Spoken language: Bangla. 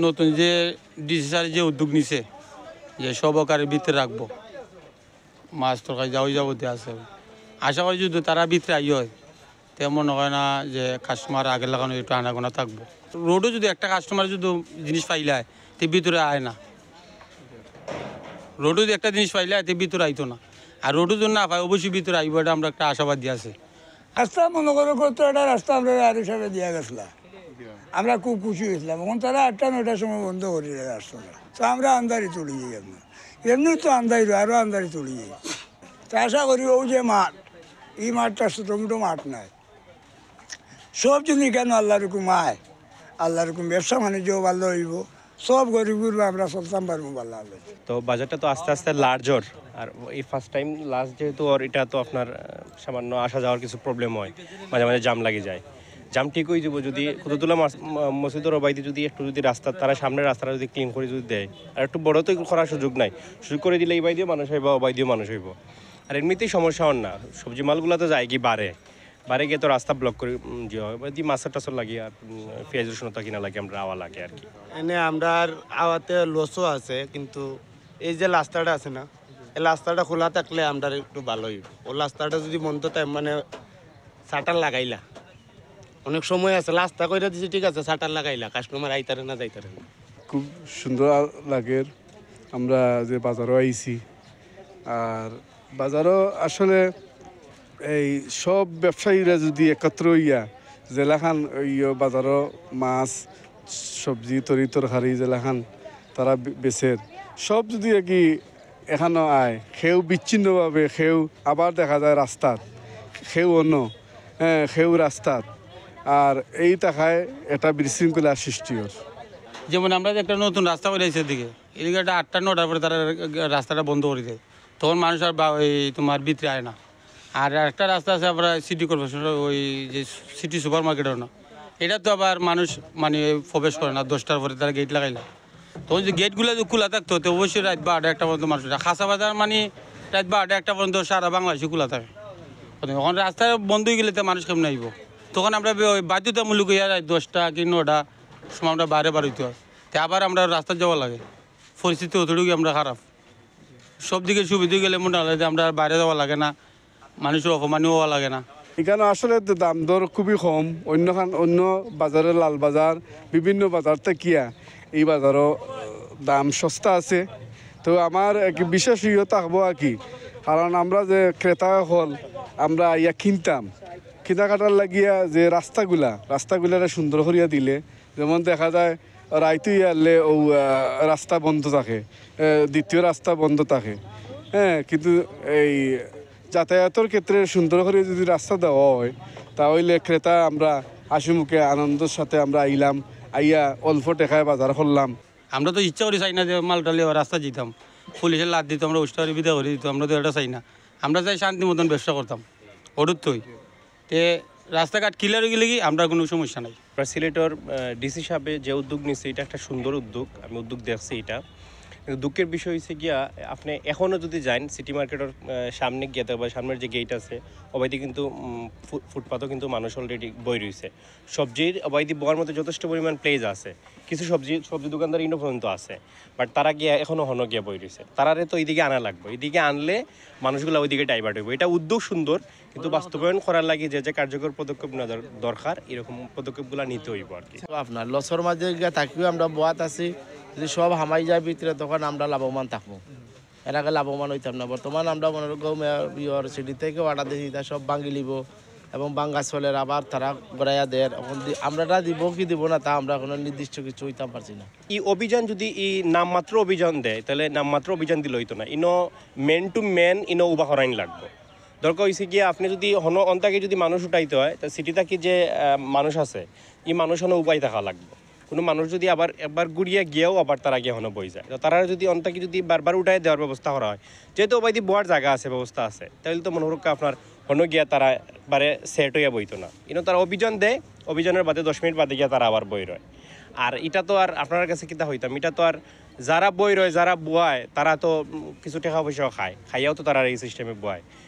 নতুন যে ডিসি স্যার যে উদ্যোগ নিছে যে সহকারের ভিতরে রাখবো মাছ তরকারি যাওয়া যাবতীয় আছে, আশা করি যদি তারা ভিতরে আই হয় তেমন হয় না যে কাস্টমার আগে লাগানো একটু আনাগোনা থাকবো। রোডও যদি একটা কাস্টমার যদি জিনিস পাইলায় তে ভিতরে আয় না, রোডও যদি একটা জিনিস পাইলে তে ভিতরে আইতো না, আর রোডও যদি না পাই অবশ্যই ভিতরে আইব, এটা আমরা একটা আশাবাদী আছে। রাস্তা মনে করো কত একটা রাস্তা আমরা আর হিসাবে দিয়া গেছিলাম, আমরা খুব খুশি হয়েছিলাম। এখন তারা 8টা-9টার সময় বন্ধ করি রাস্তাটা, তো আমরা আন্দারি তুলি যাই, এমনি তো আন্দারি আরও আন্দারি তুলি যাই। তা আশা করি ও যে মাঠ, এই মাঠটা ছোটো মাঠ নাই, সব জিনিস কেন আল্লাহ রকম আয়, আল্লাহ রকম ব্যবসা বাণিজ্য ভালো হইব, সব গরিব আমরা চলতাম পারবো ভালো হবে। তো বাজারটা তো আস্তে আস্তে লার্জর, আর এই ফার্স্ট টাইম লাস্ট যেহেতু, আর এটা তো আপনার সামান্য আসা যাওয়ার কিছু প্রবলেম হয়, মাঝে মাঝে জাম লাগে যায়। জাম ঠিক হয়ে যাবো যদি কুতুবুল্লাহ মসজিদের ওবাইদি যদি একটু যদি রাস্তা, তারা সামনের রাস্তাটা যদি ক্লিন করে যদি দেয়, আর একটু বড় তো করার সুযোগ নাই, সুযোগ করে দিলে এই বাইদিও মানুষ হইব, ওবাইদিও মানুষ হইব। আর এমনিতেই সমস্যা হন না, সবজি মালগুলো তো যায় কি বাড়ে গিয়ে তো রাস্তা ব্লক করে যে হয় দি মাছের টাছর লাগিয়ে আর পেঁয়াজ রসুনতা কিনা লাগে, আমরা আওয়া লাগে আর কি। এনে আমরা আওয়াতে লসও আছে, কিন্তু এই যে রাস্তাটা আছে না, এই রাস্তাটা খোলা থাকলে আমরা একটু ভালোই। ও রাস্তাটা যদি বন্ধ থাকে মানে শাটার লাগাইলা, অনেক সময় আছে রাস্তা কইরা দিছি ঠিক আছে, শাটার লাগাইলা, কাস্টমার আইতারে না যাইতারে না। খুব সুন্দর লাগে আমরা যে বাজারও আইছি। আর বাজারও আসলে এই সব ব্যবসায়ীরা যদি একত্র হইয়া জেলাখান বাজারও মাছ সবজি তরকারি জেলাখান তারা বেচের, সব যদি কি এখানো আয়, সেও বিচ্ছিন্নভাবে সেও আবার দেখা যায় রাস্তাত, সেও অন্য সেও রাস্তাত, আর এই টাকায় এটা বিশৃঙ্খলার সৃষ্টি হয়। যেমন আমরা যে একটা নতুন রাস্তা করে দিকে এদিকে একটা 8টা-9টার পরে তারা রাস্তাটা বন্ধ করে দেয়, তখন মানুষ আর এই তোমার ভিতরে আয় না। আর একটা রাস্তা আছে আমরা সিটি কর্পোরেশনের ওই যে সিটি সুপার মার্কেটের না, এটা তো আবার মানুষ মানে প্রবেশ করে না 10টার পরে, তারা গেট লাগাইলে। তখন যে গেটগুলো যদি খোলা থাকতো তো অবশ্যই রাত 12টা-1টা পর্যন্ত মানুষ, খাসা বাজার মানে রাত 12টা-1টা পর্যন্ত সারা বাংলাদেশে খোলা থাকে। এখন রাস্তা বন্ধ হয়ে গেলে তো মানুষ কেমন আইব, তখন আমরা বাধ্যতামূলক হইয়া রাত 10টা কি 9টা সময় আমরা বাইরে হইতে হয়, তা আবার আমরা রাস্তা যাওয়া লাগে, পরিস্থিতি অতটুকু আমরা খারাপ। সব দিকে সুবিধা গেলে মনে হয় যে আমরা বাইরে যাওয়া লাগে না, মানুষের অপমানও হওয়া লাগে না। এখানে আসলে দাম দর খুবই কম, অন্য বাজারে লাল বাজার বিভিন্ন বাজার থেকিয়া এই বাজারও দাম সস্তা আছে। তো আমার এক বিশেষ ইয়ে থাকবো আর কি, কারণ আমরা যে ক্রেতা হল আমরা ইয়া কেনাকাটার লাগিয়া যে রাস্তাগুলা সুন্দর করিয়া দিলে, যেমন দেখা যায় রাইতে ইয়ারলে ও রাস্তা বন্ধ থাকে, দ্বিতীয় রাস্তা বন্ধ থাকে, কিন্তু এই যাতায়াতের ক্ষেত্রে সুন্দর করে যদি রাস্তা দেওয়া হয় তাহলে ক্রেতা আমরা হাসিমুখে আনন্দের সাথে আমরা আইয়া অল্প টাকায় বাজার করলাম। আমরা তো ইচ্ছা করি চাই না যে মালটা লিয়ে রাস্তা যেতাম, পুলিশের লাদ দিত, আমরা উষ্টারি বিদা করে দিত, আমরা তো এটা চাই না। আমরা চাই শান্তি মতন ব্যবসা করতাম ওটুর তৈ তে রাস্তাঘাট ক্লিয়ার হয়ে গেলে কি আমরা কোনো সমস্যা নাই। সিলেটর ডিসি সাহেব যে উদ্যোগ নিচ্ছে এটা একটা সুন্দর উদ্যোগ, আমি উদ্যোগ দেখছি এটা। কিন্তু দুঃখের বিষয় হচ্ছে গিয়া আপনি এখনও যদি যান সিটি মার্কেটের সামনে গিয়ে বা সামনের যে গেট আছে অবৈধি কিন্তু ফুটপাথও কিন্তু মানুষ অলরেডি বই রয়েছে, সবজির অবৈধি বওয়ার মধ্যে যথেষ্ট পরিমাণ প্লেস আছে, কিছু সবজি দোকানদার ইনো পর্যন্ত আছে, বাট তারা গিয়া এখনও গিয়া বই রয়েছে, তারারে তো এইদিকে আনা লাগবে, এইদিকে আনলে মানুষগুলো ওইদিকে ডাইভার্ট হইব। এটা উদ্যোগ সুন্দর, কিন্তু বাস্তবায়ন করার লাগে যে কার্যকর পদক্ষেপ নেওয়া দরকার, এরকম পদক্ষেপগুলো নিতে হইব আর কি। আপনার লসর মাঝে গিয়ে থাকিও আমরা বোয়াত আছি, যদি সব হামাই যায় ভিতরে তখন আমরা লাভবান থাকবো, এর আগে লাভবান হইতাম না। বর্তমান আমরা মনে করি সিটি থেকে অর্ডার দিয়েছি, তা সব ভাঙি লিব এবং বাঙ্গা চলের আবার তারা গড়াইয়া দেয়। এখন আমরা দিব কি দিব না তা আমরা কোনো নির্দিষ্ট কিছু হইতাম পারছি না। এই অভিযান যদি এই নামমাত্র অভিযান দেয় তাহলে নামমাত্র অভিযান দিলে হইতো না, ইনো মেন টু মেন ইনো উবা হরাইন লাগবে। দরকার হয়েছে গিয়ে আপনি যদি অন্তাকে যদি মানুষ উঠাইতে হয় তা সিটি থাকি যে মানুষ আছে এই মানুষ উপায় থাকা লাগবে। কোনো মানুষ যদি আবার একবার গুড়িয়ে গিয়েও আবার তারা গিয়ে বই যায়, তো তারা যদি অন্তাকে যদি বারবার উঠাই দেওয়ার ব্যবস্থা করা হয়, যেহেতু ওবাইদি বোয়ার জায়গা আছে, ব্যবস্থা আছে, তাহলে তো মনে হরক্কা আপনার গিয়া তারা বারে সেট হইয়া বইতো না। কিন্তু তারা অভিযান দেয়, অভিযানের বাদে 10 মিনিট বাদে গিয়া তারা আবার বই রয়। আর এটা তো আর আপনার কাছে কিতা হইতাম, এটা তো আর যারা বই রয় যারা বোয়ায় তারা তো কিছু টাকা পয়সাও খায়, খাইয়াও তো তারা এই সিস্টেমে বোয়ায়,